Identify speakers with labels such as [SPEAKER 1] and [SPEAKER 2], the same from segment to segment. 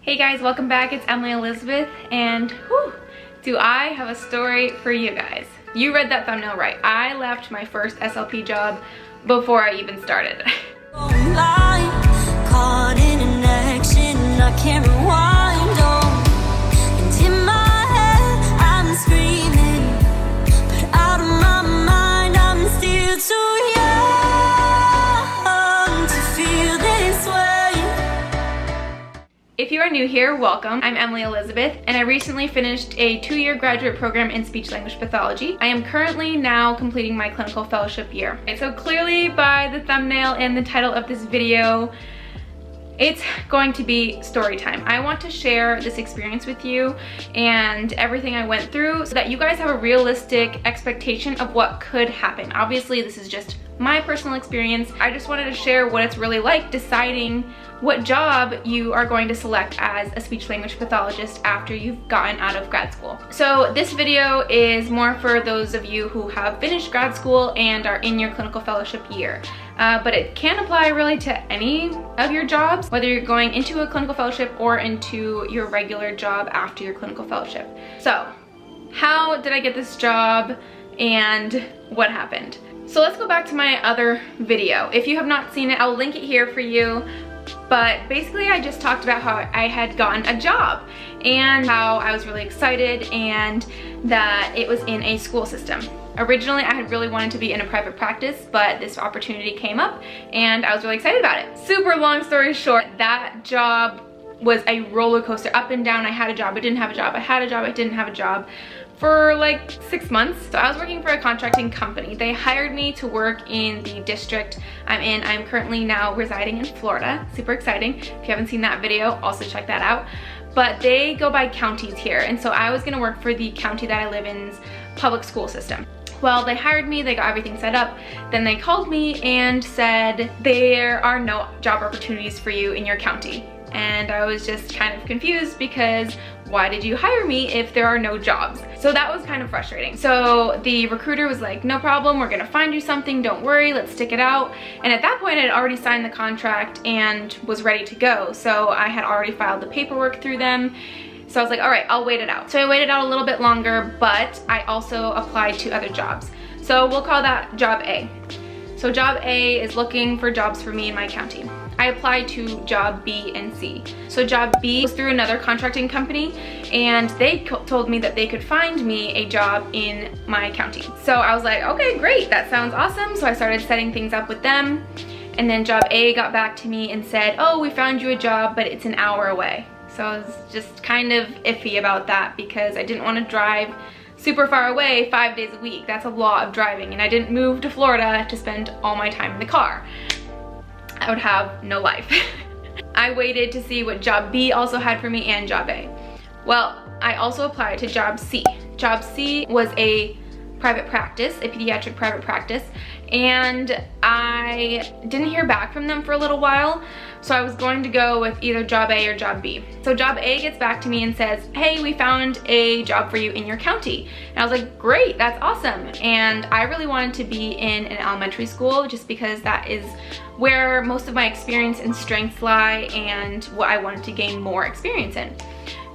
[SPEAKER 1] Hey guys, welcome back. It's Emily Elizabeth, and whew, do I have a story for you guys. You read that thumbnail right. I left my first SLP job before I even started.
[SPEAKER 2] Caught in an action, I can't rewind on. And in my head, I'm screaming, but out of my mind, I'm still too young to feel this way.
[SPEAKER 1] If you are new here, welcome. I'm Emily Elizabeth, and I recently finished a 2-year graduate program in speech-language pathology. I am currently now completing my clinical fellowship year. Okay, so clearly by the thumbnail and the title of this video, it's going to be story time. I want to share this experience with you and everything I went through so that you guys have a realistic expectation of what could happen. Obviously, this is just my personal experience. I just wanted to share what it's really like deciding what job you are going to select as a speech-language pathologist after you've gotten out of grad school. So this video is more for those of you who have finished grad school and are in your clinical fellowship year. But it can apply really to any of your jobs, whether you're going into a clinical fellowship or into your regular job after your clinical fellowship. So how did I get this job and what happened? So let's go back to my other video. If you have not seen it, I'll link it here for you. But basically I just talked about how I had gotten a job and how I was really excited and that it was in a school system. Originally I had really wanted to be in a private practice, but this opportunity came up and I was really excited about it. Super long story short, that job was a roller coaster, up and down. I had a job, I didn't have a job, I had a job, I didn't have a job for like 6 months. So I was working for a contracting company. They hired me to work in the district I'm in. I'm currently now residing in Florida. Super exciting. If you haven't seen that video, also check that out. But they go by counties here. And so I was gonna work for the county that I live in's public school system. Well, they hired me, they got everything set up. Then they called me and said, there are no job opportunities for you in your county. And I was just kind of confused because why did you hire me if there are no jobs? So that was kind of frustrating. So the recruiter was like, no problem, we're gonna find you something, don't worry, let's stick it out. And at that point I had already signed the contract and was ready to go. So I had already filed the paperwork through them. So I was like, all right, I'll wait it out. So I waited out a little bit longer, but I also applied to other jobs. So we'll call that job A. So job A is looking for jobs for me in my county. I applied to job B and C. So job B was through another contracting company and they told me that they could find me a job in my county. So I was like, okay, great, that sounds awesome. So I started setting things up with them. And then job A got back to me and said, oh, we found you a job, but it's an hour away. So I was just kind of iffy about that because I didn't want to drive super far away 5 days a week. That's a lot of driving, and I didn't move to Florida to spend all my time in the car. I would have no life. I waited to see what job B also had for me and job A. Well, I also applied to job C. Job C was a private practice, a pediatric private practice, and I didn't hear back from them for a little while, so I was going to go with either job A or job B. So job A gets back to me and says, hey, we found a job for you in your county. And I was like, great, that's awesome. And I really wanted to be in an elementary school just because that is where most of my experience and strengths lie and what I wanted to gain more experience in.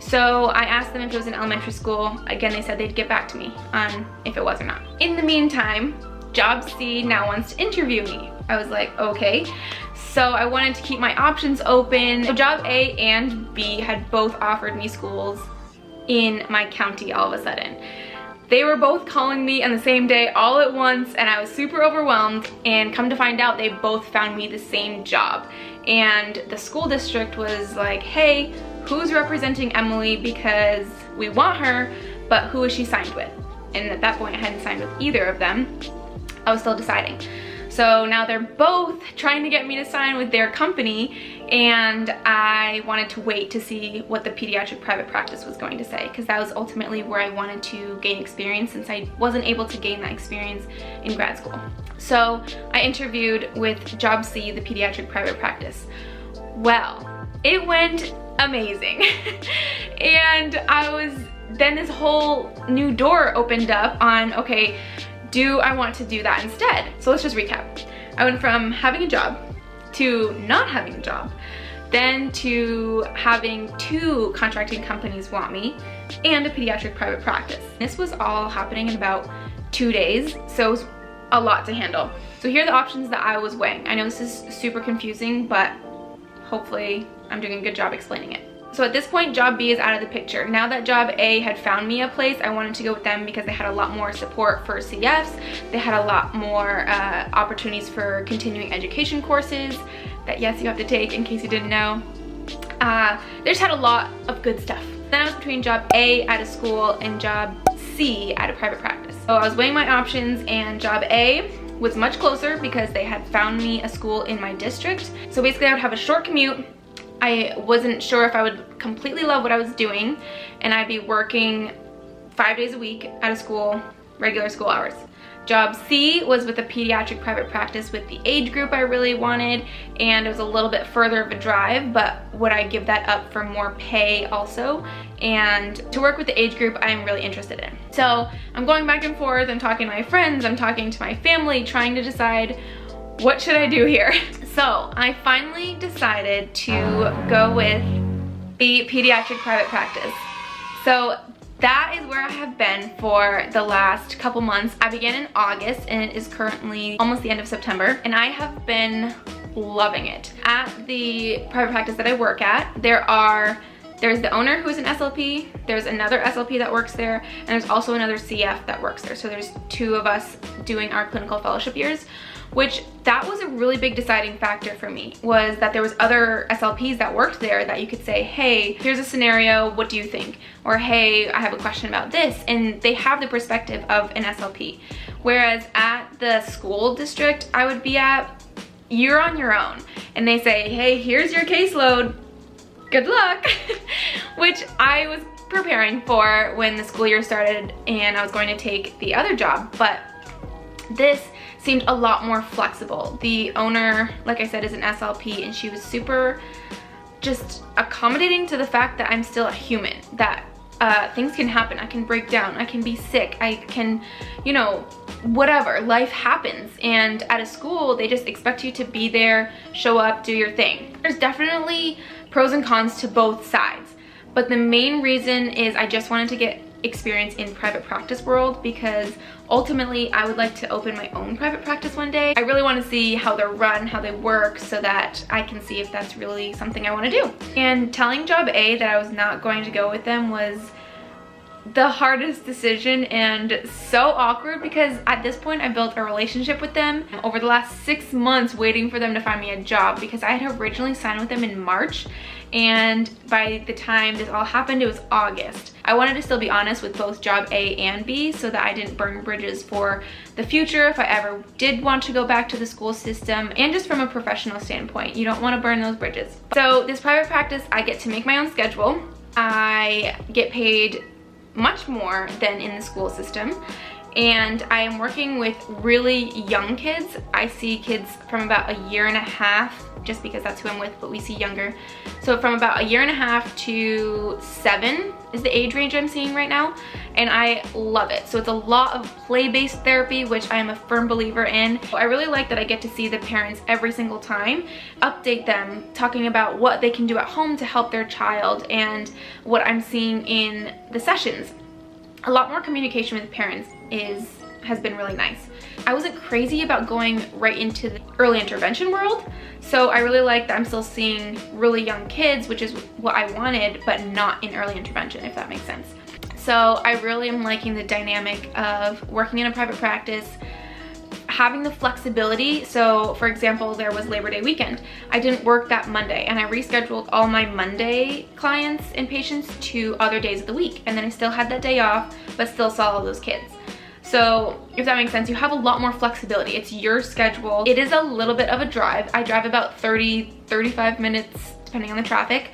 [SPEAKER 1] So I asked them if it was an elementary school. Again, they said they'd get back to me on if it was or not. In the meantime, job C now wants to interview me. I was like, okay. So I wanted to keep my options open. So job A and B had both offered me schools in my county all of a sudden. They were both calling me on the same day all at once, and I was super overwhelmed, and come to find out they both found me the same job. And the school district was like, hey, who's representing Emily, because we want her, but who is she signed with? And at that point I hadn't signed with either of them. I was still deciding. So now they're both trying to get me to sign with their company, and I wanted to wait to see what the pediatric private practice was going to say, because that was ultimately where I wanted to gain experience, since I wasn't able to gain that experience in grad school. So I interviewed with job C, the pediatric private practice. Well, it went amazing. And then this whole new door opened up on, okay, do I want to do that instead? So let's just recap. I went from having a job to not having a job then to having 2 contracting companies want me, and a pediatric private practice. This was all happening in about 2 days, so it was a lot to handle. So here are the options that I was weighing. I know this is super confusing, but hopefully I'm doing a good job explaining it. So at this point, job B is out of the picture. Now that job A had found me a place, I wanted to go with them because they had a lot more support for CFs. They had a lot more opportunities for continuing education courses that, yes, you have to take in case you didn't know. They just had a lot of good stuff. Then I was between job A at a school and job C at a private practice. So I was weighing my options, and job A was much closer because they had found me a school in my district. So basically I would have a short commute. I wasn't sure if I would completely love what I was doing, and I'd be working 5 days a week at a school, regular school hours. Job C was with a pediatric private practice with the age group I really wanted, and it was a little bit further of a drive, but would I give that up for more pay also? And to work with the age group I'm really interested in. So I'm going back and forth, I'm talking to my friends, I'm talking to my family, trying to decide what should I do here. So I finally decided to go with the pediatric private practice. So that is where I have been for the last couple months. I began in August and it is currently almost the end of September, and I have been loving it. At the private practice that I work at, there's the owner who is an SLP, there's another SLP that works there, and there's also another CF that works there. So there's 2 of us doing our clinical fellowship years, which that was a really big deciding factor for me, was that there was other SLPs that worked there that you could say, hey, here's a scenario, what do you think? Or hey, I have a question about this, and they have the perspective of an SLP. Whereas at the school district I would be at, you're on your own, and they say, hey, here's your caseload, good luck, which I was preparing for when the school year started and I was going to take the other job, but this seemed a lot more flexible. The owner, like I said, is an SLP, and she was super just accommodating to the fact that I'm still a human, that things can happen, I can break down, I can be sick, I can, you know, whatever, life happens. And at a school, they just expect you to be there, show up, do your thing. There's definitely pros and cons to both sides, but the main reason is I just wanted to get experience in private practice world, because ultimately I would like to open my own private practice one day. I really want to see how they're run, how they work, so that I can see if that's really something I want to do. And telling job A that I was not going to go with them was the hardest decision, and so awkward, because at this point I built a relationship with them over the last 6 months waiting for them to find me a job, because I had originally signed with them in March, and by the time this all happened it was August. I wanted to still be honest with both job A and B so that I didn't burn bridges for the future if I ever did want to go back to the school system, and just from a professional standpoint, you don't want to burn those bridges. So this private practice, I get to make my own schedule, I get paid much more than in the school system, and I am working with really young kids. I see kids from about 1.5 years, just because that's who I'm with, but we see younger. So from about 1.5 years to 7 is the age range I'm seeing right now, and I love it. So it's a lot of play-based therapy, which I am a firm believer in. I really like that I get to see the parents every single time, update them, talking about what they can do at home to help their child, and what I'm seeing in the sessions. A lot more communication with parents has been really nice. I wasn't crazy about going right into the early intervention world, so I really like that I'm still seeing really young kids, which is what I wanted, but not in early intervention, if that makes sense. So I really am liking the dynamic of working in a private practice, having the flexibility. So for example, there was Labor Day weekend. I didn't work that Monday, and I rescheduled all my Monday clients and patients to other days of the week, and then I still had that day off, but still saw all those kids. So if that makes sense, you have a lot more flexibility. It's your schedule. It is a little bit of a drive. I drive about 30-35 minutes depending on the traffic,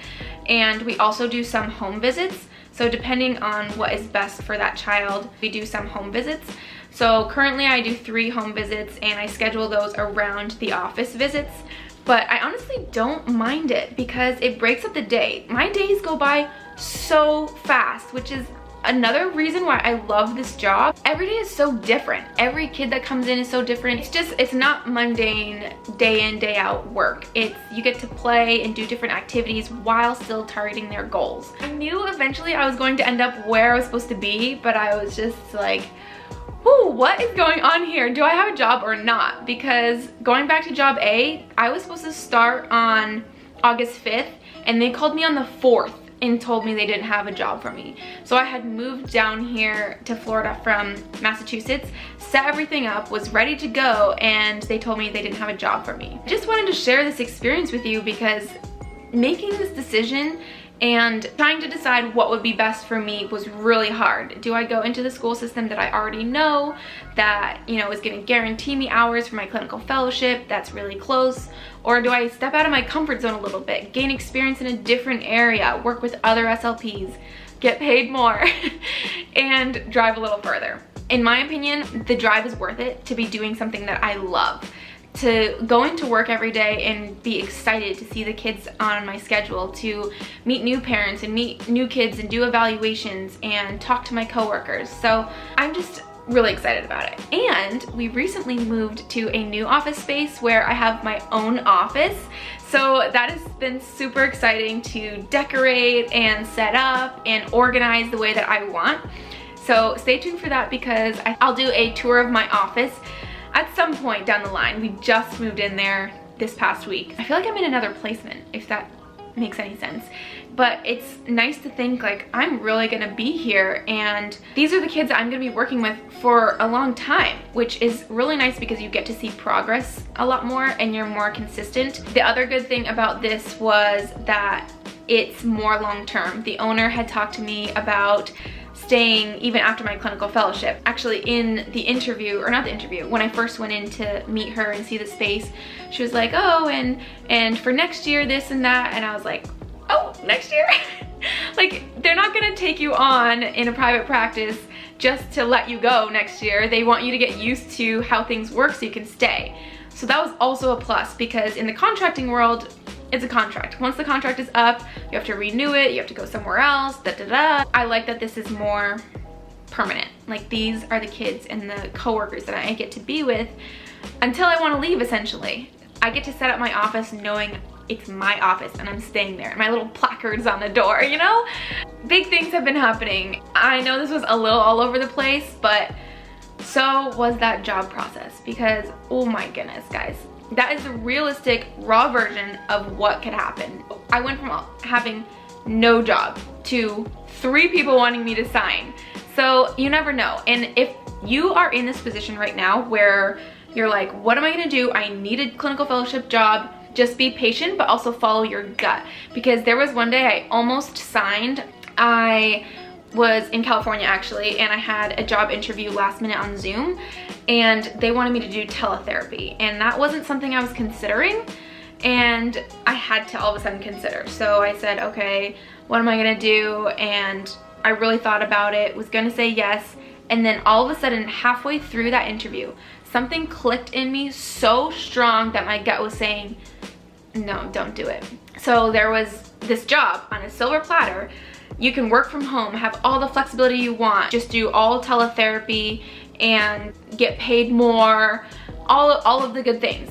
[SPEAKER 1] and we also do some home visits. So depending on what is best for that child, we do some home visits. So currently I do 3 home visits, and I schedule those around the office visits. But I honestly don't mind it because it breaks up the day. My days go by so fast, which is another reason why I love this job, every day is so different. Every kid that comes in is so different. It's not mundane day in, day out work. You get to play and do different activities while still targeting their goals. I knew eventually I was going to end up where I was supposed to be, but I was just like, whoo, what is going on here? Do I have a job or not? Because going back to job A, I was supposed to start on August 5th, and they called me on the 4th and told me they didn't have a job for me. So I had moved down here to Florida from Massachusetts, set everything up, was ready to go, and they told me they didn't have a job for me. I just wanted to share this experience with you because making this decision and trying to decide what would be best for me was really hard. Do I go into the school system that I already know, that, you know, is gonna guarantee me hours for my clinical fellowship that's really close? Or do I step out of my comfort zone a little bit, gain experience in a different area, work with other SLPs, get paid more, and drive a little further? In my opinion, the drive is worth it to be doing something that I love. To go into work every day and be excited to see the kids on my schedule, to meet new parents and meet new kids and do evaluations and talk to my coworkers. So I'm just really excited about it. And we recently moved to a new office space where I have my own office. So that has been super exciting to decorate and set up and organize the way that I want. So stay tuned for that because I'll do a tour of my office at some point down the line. We just moved in there this past week. I feel like I'm in another placement, if that makes any sense. But it's nice to think like I'm really gonna be here, and these are the kids that I'm gonna be working with for a long time, which is really nice because you get to see progress a lot more and you're more consistent. The other good thing about this was that it's more long-term. The owner had talked to me about staying even after my clinical fellowship. Actually, in the interview, or not the interview, when I first went in to meet her and see the space, she was like, oh, and for next year, this and that, and I was like, oh, next year? Like, they're not gonna take you on in a private practice just to let you go next year. They want you to get used to how things work so you can stay. So that was also a plus, because in the contracting world, it's a contract. Once the contract is up, you have to renew it, you have to go somewhere else, da-da-da. I like that this is more permanent. Like, these are the kids and the coworkers that I get to be with until I want to leave, essentially. I get to set up my office knowing it's my office and I'm staying there. My little placards on the door, you know? Big things have been happening. I know this was a little all over the place, but so was that job process, because oh my goodness, guys. That is the realistic, raw version of what could happen. I went from having no job to 3 people wanting me to sign. So you never know. And if you are in this position right now where you're like, what am I gonna do? I need a clinical fellowship job. Just be patient, but also follow your gut. Because there was one day I almost signed. I was in California actually, and I had a job interview last minute on Zoom, and they wanted me to do teletherapy, and that wasn't something I was considering, and I had to all of a sudden consider. So I said, okay, what am I gonna do? And I really thought about it, was gonna say yes, and then all of a sudden, halfway through that interview, something clicked in me so strong that my gut was saying, no, don't do it. So there was this job on a silver platter. You can work from home, have all the flexibility you want, just do all teletherapy and get paid more, all of the good things.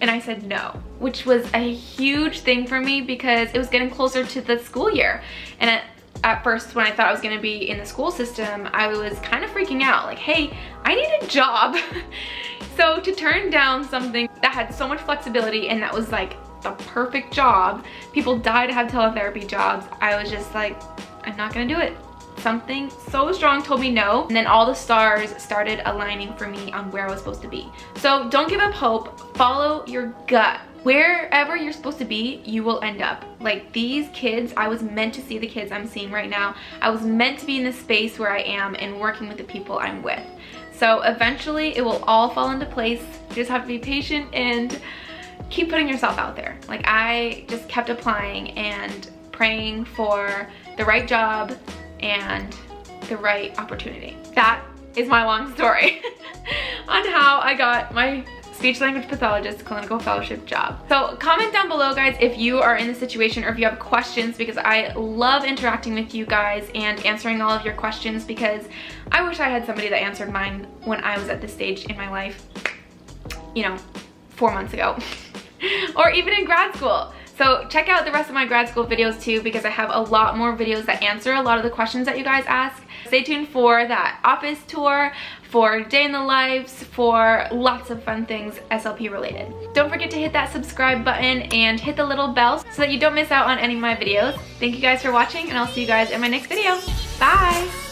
[SPEAKER 1] And I said no, which was a huge thing for me because it was getting closer to the school year. And at first, when I thought I was gonna be in the school system, I was kind of freaking out, like, hey, I need a job. So to turn down something that had so much flexibility and that was like the perfect job, people die to have teletherapy jobs, I was just like, I'm not gonna do it. Something so strong told me no, and then all the stars started aligning for me on where I was supposed to be. So don't give up hope, follow your gut. Wherever you're supposed to be, you will end up. Like these kids, I was meant to see the kids I'm seeing right now. I was meant to be in the space where I am and working with the people I'm with. So eventually it will all fall into place. You just have to be patient and keep putting yourself out there. Like I just kept applying and praying for the right job and the right opportunity. That is my long story on how I got my speech language pathologist clinical fellowship job. So comment down below, guys, if you are in this situation or if you have questions, because I love interacting with you guys and answering all of your questions, because I wish I had somebody that answered mine when I was at this stage in my life, you know, 4 months ago or even in grad school. So check out the rest of my grad school videos too, because I have a lot more videos that answer a lot of the questions that you guys ask. Stay tuned for that office tour, for day in the lives, for lots of fun things SLP related. Don't forget to hit that subscribe button and hit the little bell so that you don't miss out on any of my videos. Thank you guys for watching, and I'll see you guys in my next video. Bye!